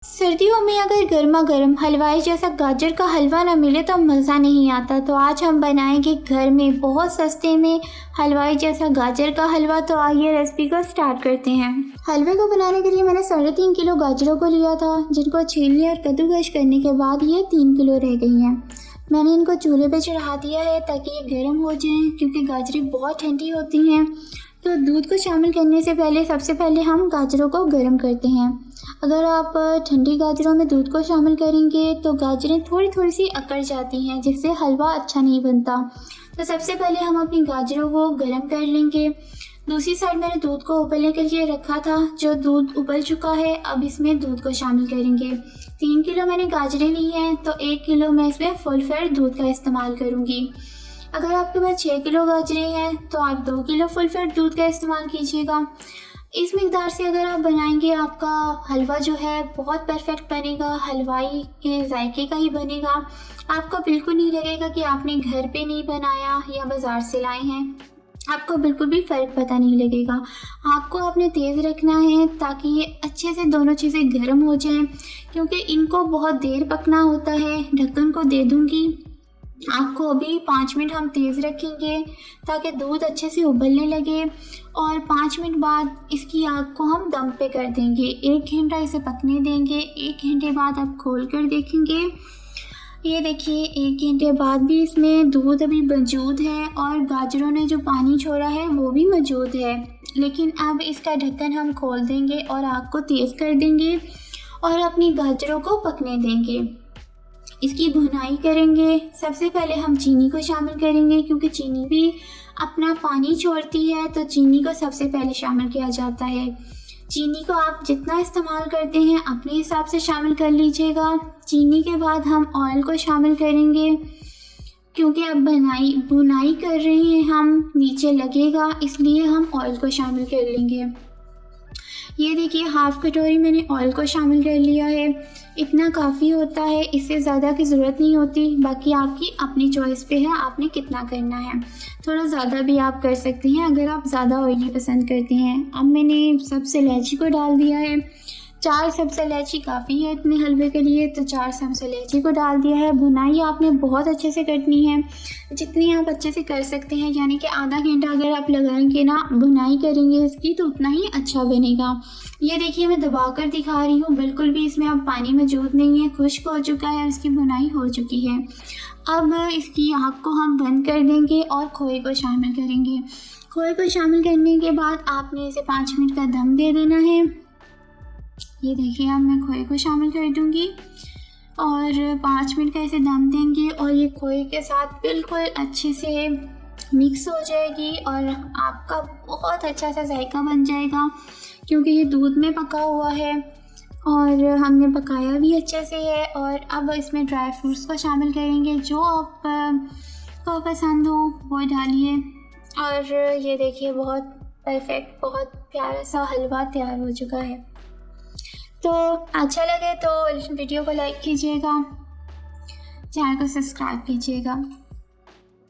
सर्दियों में अगर गर्मा गर्म हलवाई जैसा गाजर का हलवा ना मिले तो मज़ा नहीं आता। तो आज हम बनाएंगे घर में बहुत सस्ते में हलवाई जैसा गाजर का हलवा। तो आइए रेसिपी को स्टार्ट करते हैं। हलवे को बनाने के लिए मैंने 3.5 किलो गाजरों को लिया था, जिनको छीलने और कद्दूकस करने के बाद ये 3 किलो रह गई हैं। मैंने इनको चूल्हे पे चढ़ा दिया है ताकि ये गर्म हो जाएं, क्योंकि गाजरें बहुत ठंडी होती हैं। तो दूध को शामिल करने से पहले सबसे पहले हम गाजरों को गर्म करते हैं। अगर आप ठंडी गाजरों में दूध को शामिल करेंगे तो गाजरें थोड़ी थोड़ी सी अकड़ जाती हैं, जिससे हलवा अच्छा नहीं बनता। तो सबसे पहले हम अपनी गाजरों को गर्म कर लेंगे। दूसरी साइड मैंने दूध को उबलने के लिए रखा था। जो दूध उबल चुका है, अब इसमें दूध को शामिल करेंगे। 3 किलो मैंने गाजरें ली हैं, तो 1 किलो मैं इसमें फुल फैट दूध का इस्तेमाल करूँगी। अगर आपके पास 6 किलो गाजरें हैं तो आप 2 किलो फुल फैट दूध का इस्तेमाल कीजिएगा। इस मिक़दार से अगर आप बनाएंगे, आपका हलवा जो है बहुत परफेक्ट बनेगा, हलवाई के जायके का ही बनेगा। आपको बिल्कुल नहीं लगेगा कि आपने घर पे नहीं बनाया या बाज़ार से लाए हैं। आपको बिल्कुल भी फ़र्क पता नहीं लगेगा। आग को आपने तेज़ रखना है ताकि ये अच्छे से दोनों चीज़ें गर्म हो जाएं, क्योंकि इनको बहुत देर पकना होता है। ढक्कन को दे दूँगी। आग को अभी 5 मिनट हम तेज़ रखेंगे ताकि दूध अच्छे से उबलने लगे, और 5 मिनट बाद इसकी आग को हम दम पे कर देंगे। 1 घंटा इसे पकने देंगे। 1 घंटे बाद आप खोल कर देखेंगे। ये देखिए, 1 घंटे बाद भी इसमें दूध अभी मौजूद है और गाजरों ने जो पानी छोड़ा है वो भी मौजूद है। लेकिन अब इसका ढक्कन हम खोल देंगे और आग को तेज़ कर देंगे और अपनी गाजरों को पकने देंगे। इसकी भुनाई करेंगे। सबसे पहले हम चीनी को शामिल करेंगे, क्योंकि चीनी भी अपना पानी छोड़ती है, तो चीनी को सबसे पहले शामिल किया जाता है। चीनी को आप जितना इस्तेमाल करते हैं अपने हिसाब से शामिल कर लीजिएगा। चीनी के बाद हम ऑयल को शामिल करेंगे, क्योंकि अब भुनाई कर रहे हैं हम, नीचे लगेगा, इसलिए हम ऑयल को शामिल कर लेंगे। ये देखिए, हाफ़ कटोरी मैंने ऑयल को शामिल कर लिया है। इतना काफ़ी होता है, इससे ज़्यादा की ज़रूरत नहीं होती। बाकी आपकी अपनी चॉइस पे है, आपने कितना करना है। थोड़ा ज़्यादा भी आप कर सकते हैं अगर आप ज़्यादा ऑयली पसंद करते हैं। अब मैंने सब्ज़ इलायची को डाल दिया है। 4 सब्ज़ इलायची काफ़ी है इतने हलवे के लिए, तो 4 सब्ज़ इलायची को डाल दिया है। भुनाई आपने बहुत अच्छे से करनी है, जितनी आप अच्छे से कर सकते हैं। यानी कि आधा घंटा अगर आप लगाएंगे ना, भुनाई करेंगे इसकी, तो उतना ही अच्छा बनेगा। ये देखिए, मैं दबा कर दिखा रही हूँ, बिल्कुल भी इसमें अब पानी मौजूद नहीं है, खुश्क हो चुका है, इसकी भुनाई हो चुकी है। अब इसकी आग को हम बंद कर देंगे और खोए को शामिल करेंगे। खोए को शामिल करने के बाद आपने इसे 5 मिनट का दम दे देना है। ये देखिए, अब मैं खोए को शामिल कर दूंगी और 5 मिनट का इसे दम देंगे, और ये खोए के साथ बिल्कुल अच्छे से मिक्स हो जाएगी और आपका बहुत अच्छा सा जायका बन जाएगा, क्योंकि ये दूध में पका हुआ है और हमने पकाया भी अच्छे से है। और अब इसमें ड्राई फ्रूट्स को शामिल करेंगे, जो आप को पसंद हो वो डालिए। और ये देखिए, बहुत परफेक्ट, बहुत प्यारा सा हलवा तैयार हो चुका है। तो अच्छा लगे तो वीडियो को लाइक कीजिएगा, चैनल को सब्सक्राइब कीजिएगा।